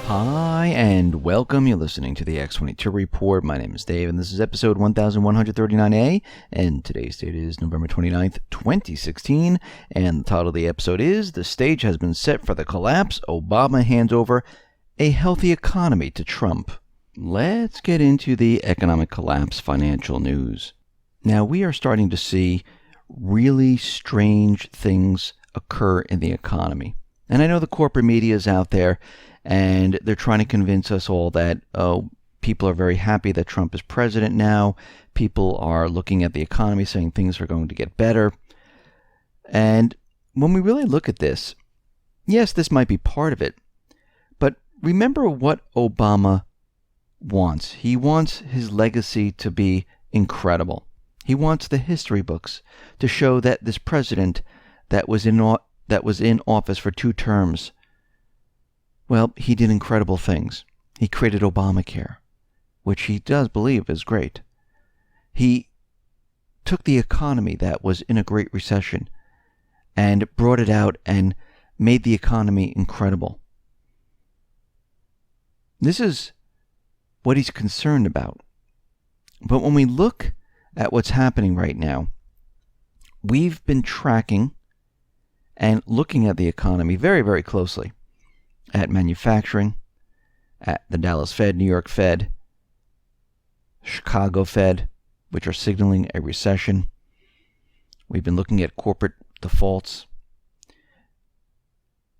Hi, and welcome. You're listening to the X22 Report. My name is Dave, and this is episode 1139A, and today's date is November 29th, 2016, and the title of the episode is, The Stage Has Been Set for the Collapse. Obama Hands Over a Healthy Economy to Trump. Let's get into the economic collapse financial news. Now, we are starting to see really strange things occur in the economy. And I know the corporate media is out there, and they're trying to convince us all that, people are very happy that Trump is president now. People are looking at the economy saying things are going to get better. And when we really look at this, yes, this might be part of it. But remember what Obama wants. He wants his legacy to be incredible. He wants the history books to show that this president that was in office for 2 terms, well, he did incredible things. He created Obamacare, which he does believe is great. He took the economy that was in a great recession and brought it out and made the economy incredible. This is what he's concerned about. But when we look at what's happening right now, we've been tracking and looking at the economy very, very closely. At manufacturing, at the Dallas Fed, New York Fed, Chicago Fed, which are signaling a recession. We've been looking at corporate defaults.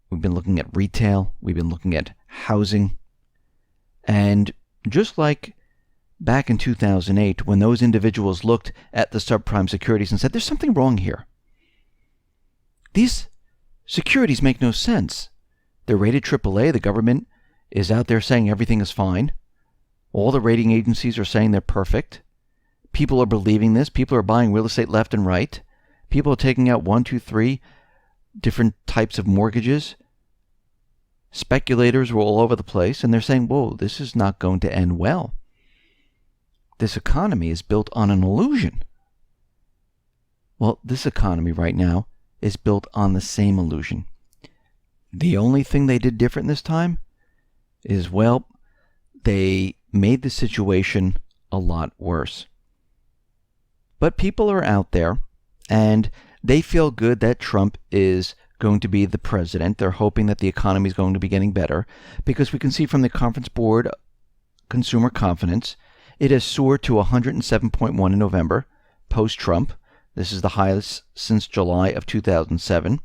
We've been looking at retail. We've been looking at housing. And just like back in 2008, when those individuals looked at the subprime securities and said, there's something wrong here. These securities make no sense. They're rated AAA. The government is out there saying everything is fine. All the rating agencies are saying they're perfect. People are believing this. People are buying real estate left and right. People are taking out 1, 2, 3 different types of mortgages. Speculators were all over the place, and they're saying, whoa, this is not going to end well. This economy is built on an illusion. Well, this economy right now is built on the same illusion. The only thing they did different this time is, well, they made the situation a lot worse. But people are out there, and they feel good that Trump is going to be the president. They're hoping that the economy is going to be getting better, because we can see from the Conference Board Consumer Confidence, it has soared to 107.1 in November, post-Trump. This is the highest since July of 2007.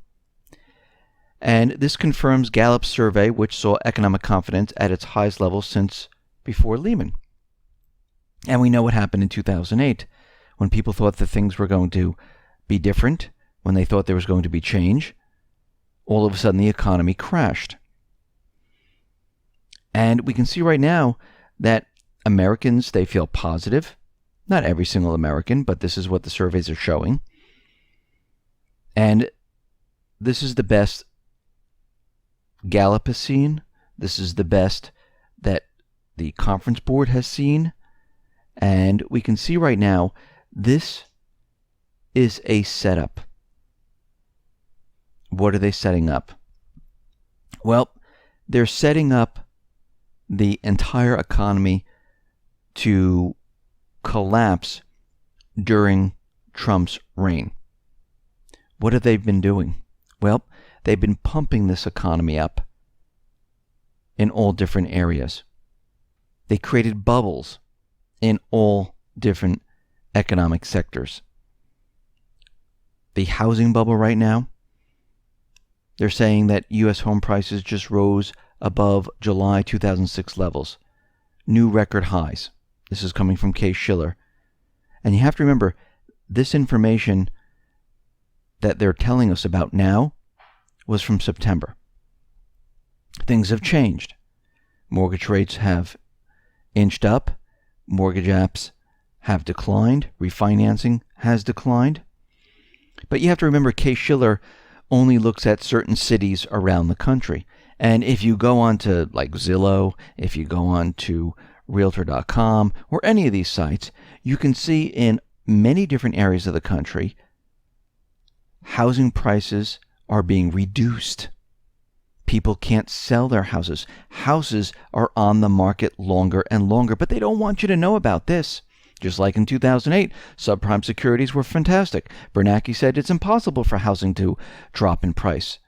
And this confirms Gallup's survey, which saw economic confidence at its highest level since before Lehman. And we know what happened in 2008, when people thought that things were going to be different, when they thought there was going to be change. All of a sudden, the economy crashed. And we can see right now that Americans, they feel positive. Not every single American, but this is what the surveys are showing. And this is the best Gallup has seen. This is the best that the Conference Board has seen. And we can see right now, this is a setup. What are they setting up? Well, they're setting up the entire economy to collapse during Trump's reign. What have they been doing? Well, they've been pumping this economy up in all different areas. They created bubbles in all different economic sectors. The housing bubble right now, they're saying that U.S. home prices just rose above July 2006 levels. New record highs. This is coming from Case Shiller. And you have to remember, this information that they're telling us about now was from September. Things have changed. Mortgage rates have inched up. Mortgage apps have declined. Refinancing has declined. But you have to remember, Case Shiller only looks at certain cities around the country. And if you go on to like Zillow, if you go on to Realtor.com or any of these sites, you can see in many different areas of the country, housing prices are being reduced. People can't sell their houses. Houses are on the market longer and longer, but they don't want you to know about this. Just like in 2008, subprime securities were fantastic. Bernanke said it's impossible for housing to drop in price.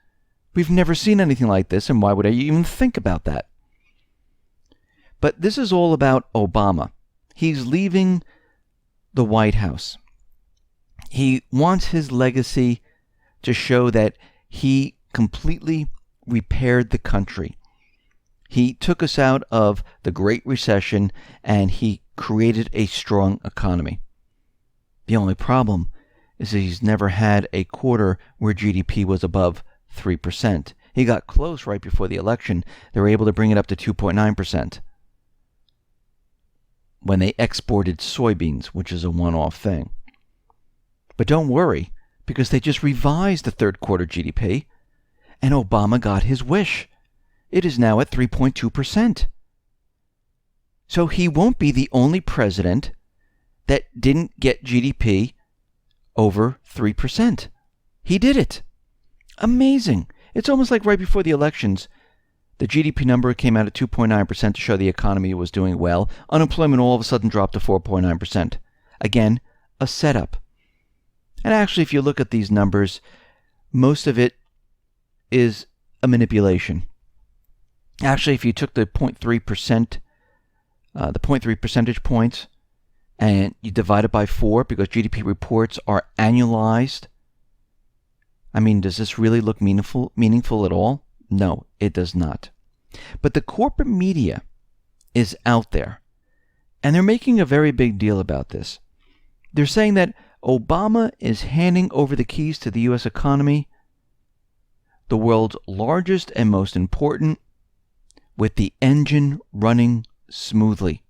We've never seen anything like this, and why would I even think about that? But this is all about Obama. He's leaving the White House. He wants his legacy to show that he completely repaired the country. He took us out of the Great Recession, and he created a strong economy. The only problem is that he's never had a quarter where GDP was above 3%. He got close right before the election. They were able to bring it up to 2.9% when they exported soybeans, which is a one-off thing. But don't worry, because they just revised the third quarter GDP, and Obama got his wish. It is now at 3.2%. So he won't be the only president that didn't get GDP over 3%. He did it. Amazing. It's almost like right before the elections, the GDP number came out at 2.9% to show the economy was doing well. Unemployment all of a sudden dropped to 4.9%. Again, a setup. And actually, if you look at these numbers, most of it is a manipulation. Actually, if you took the 0.3%, the 0.3 percentage points, and you divide it by 4, because GDP reports are annualized, I mean, does this really look meaningful at all? No, it does not. But the corporate media is out there, and they're making a very big deal about this. They're saying that Obama is handing over the keys to the U.S. economy, the world's largest and most important, with the engine running smoothly.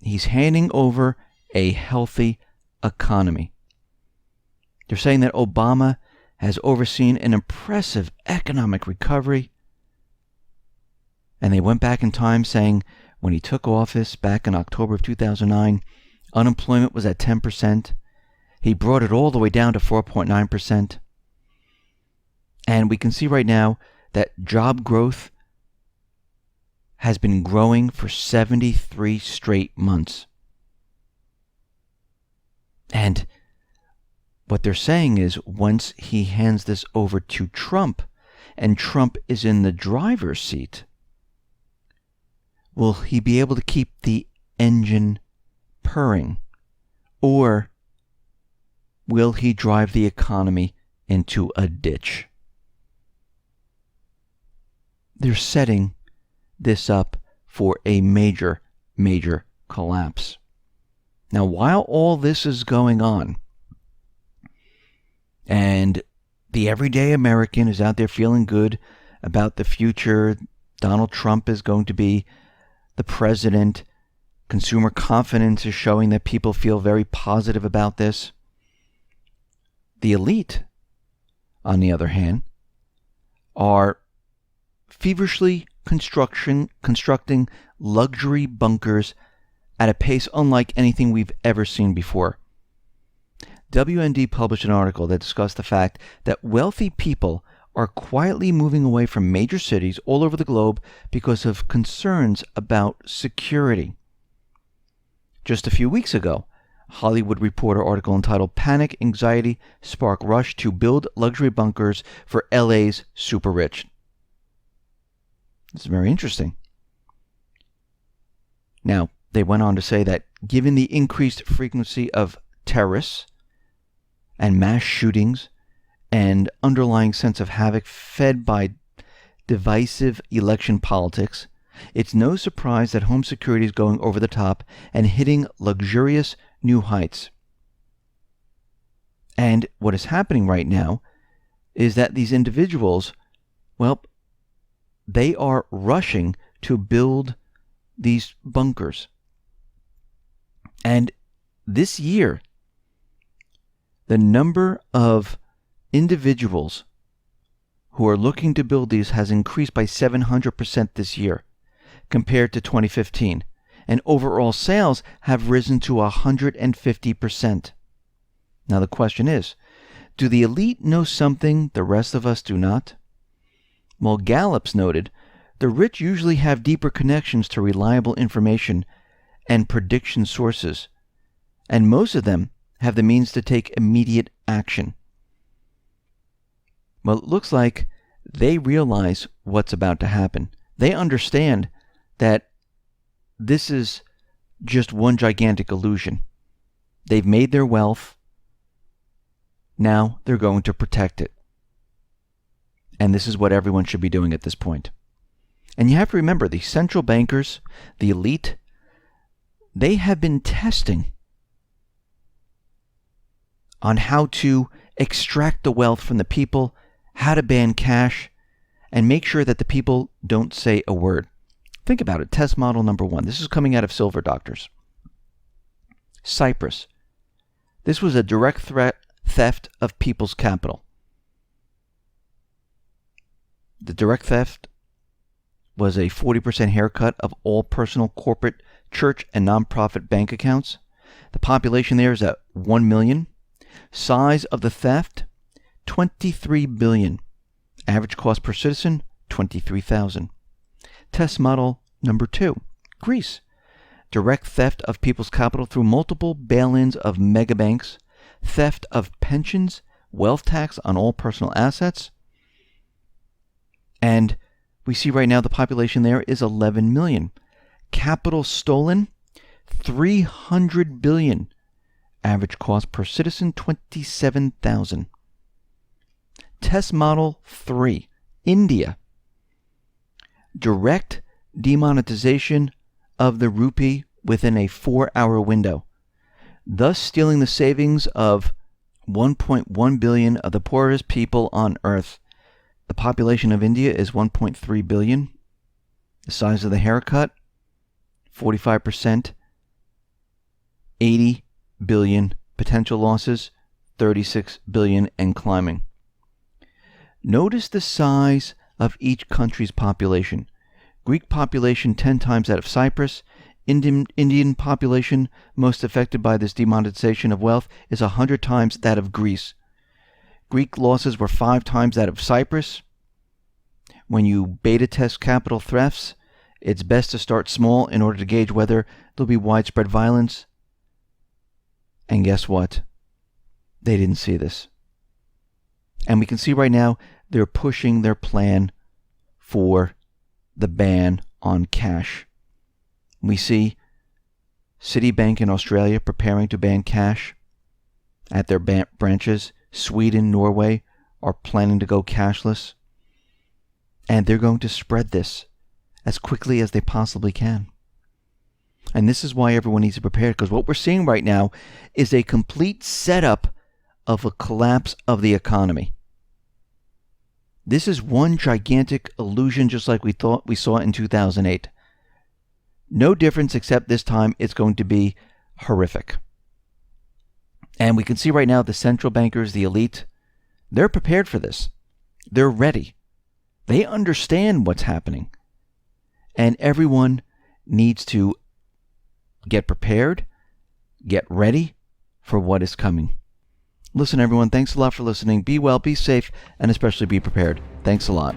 He's handing over a healthy economy. They're saying that Obama has overseen an impressive economic recovery. And they went back in time saying when he took office back in October of 2009, unemployment was at 10%. He brought it all the way down to 4.9%. And we can see right now that job growth has been growing for 73 straight months. And what they're saying is once he hands this over to Trump, and Trump is in the driver's seat, will he be able to keep the engine purring? Or will he drive the economy into a ditch? They're setting this up for a major, major collapse. Now, while all this is going on, and the everyday American is out there feeling good about the future, Donald Trump is going to be the president, consumer confidence is showing that people feel very positive about this. The elite, on the other hand, are feverishly constructing luxury bunkers at a pace unlike anything we've ever seen before. WND published an article that discussed the fact that wealthy people are quietly moving away from major cities all over the globe because of concerns about security. Just a few weeks ago, a Hollywood Reporter article entitled "Panic, Anxiety, Spark Rush to Build Luxury Bunkers for LA's Super Rich." This is very interesting. Now, they went on to say that given the increased frequency of terrorists and mass shootings and underlying sense of havoc fed by divisive election politics, it's no surprise that home security is going over the top and hitting luxurious new heights. And what is happening right now is that these individuals, well, they are rushing to build these bunkers. And this year, the number of individuals who are looking to build these has increased by 700% this year compared to 2015. And overall sales have risen to 150%. Now the question is, do the elite know something the rest of us do not? While Gallup's noted, the rich usually have deeper connections to reliable information and prediction sources, and most of them have the means to take immediate action. Well, it looks like they realize what's about to happen. They understand that this is just one gigantic illusion. They've made their wealth. Now they're going to protect it. And this is what everyone should be doing at this point. And you have to remember, the central bankers, the elite, they have been testing on how to extract the wealth from the people, how to ban cash, and make sure that the people don't say a word. Think about it. Test model number 1. This is coming out of Silver Doctors. Cyprus. This was a direct theft of people's capital. The direct theft was a 40% haircut of all personal, corporate, church, and nonprofit bank accounts. The population there is at 1 million. Size of the theft, 23 billion. Average cost per citizen, 23,000. Test model number 2. Greece. Direct theft of people's capital through multiple bail-ins of megabanks, theft of pensions, wealth tax on all personal assets. And we see right now the population there is 11 million. Capital stolen, 300 billion. Average cost per citizen, 27,000. Test model 3. India. Direct demonetization of the rupee within a 4-hour window, thus stealing the savings of 1.1 billion of the poorest people on earth. The population of India is 1.3 billion. The size of the haircut, 45%, 80 billion. Potential losses, 36 billion and climbing. Notice the size of each country's population. Greek population 10 times that of Cyprus. Indian population most affected by this demonetization of wealth is 100 times that of Greece. Greek losses were 5 times that of Cyprus. When you beta test capital thefts, it's best to start small in order to gauge whether there'll be widespread violence. And guess what? They didn't see this. And we can see right now they're pushing their plan for the ban on cash. We see Citibank in Australia preparing to ban cash at their branches. Sweden, Norway are planning to go cashless. And they're going to spread this as quickly as they possibly can. And this is why everyone needs to prepare, because what we're seeing right now is a complete setup of a collapse of the economy. This is one gigantic illusion, just like we thought we saw in 2008. No difference, except this time it's going to be horrific. And we can see right now the central bankers, the elite, they're prepared for this. They're ready. They understand what's happening. And everyone needs to get prepared, get ready for what is coming. Listen, everyone, thanks a lot for listening. Be well, be safe, and especially be prepared. Thanks a lot.